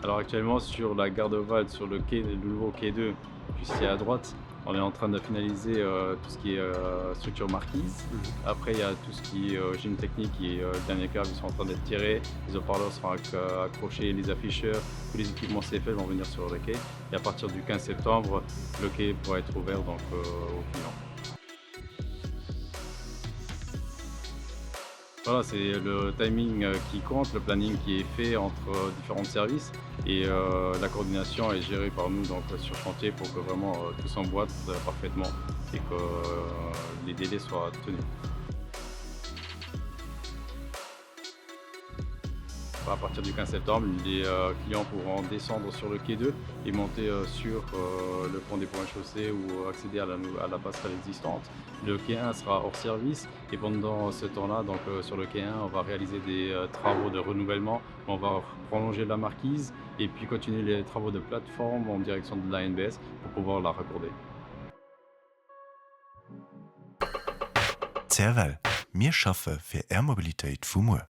Alors actuellement sur la gare de Val, sur le nouveau quai 2, juste ici à droite, on est en train de finaliser, tout ce qui est, structure marquise. Mmh mh. Après il y a tout ce qui est, génie technique et le dernier câble, ils sont en train d'être tirés. Les haut-parleurs seront accrochés, les afficheurs, tous les équipements CFL vont venir sur le quai et à partir du 15 septembre, le quai pourra être ouvert donc, aux clients. Voilà, c'est le timing, qui compte, le planning qui est fait entre, différents services et la coordination est gérée par nous donc sur chantier pour que vraiment, tout s'emboîte, parfaitement et que, les délais soient tenus. À partir du 15 septembre, les, clients pourront descendre sur le quai 2 et monter, sur, le pont des Ponts-et-Chaussées ou accéder à la passerelle existante. Le quai 1 sera hors service et pendant ce temps-là, donc, sur le quai 1, on va réaliser des, travaux de renouvellement. On va prolonger la marquise et puis continuer les travaux de plateforme en direction de l'ANBS pour pouvoir la raccorder. Zerwell, mir schaffe fir Airmobilitéit vum Mur.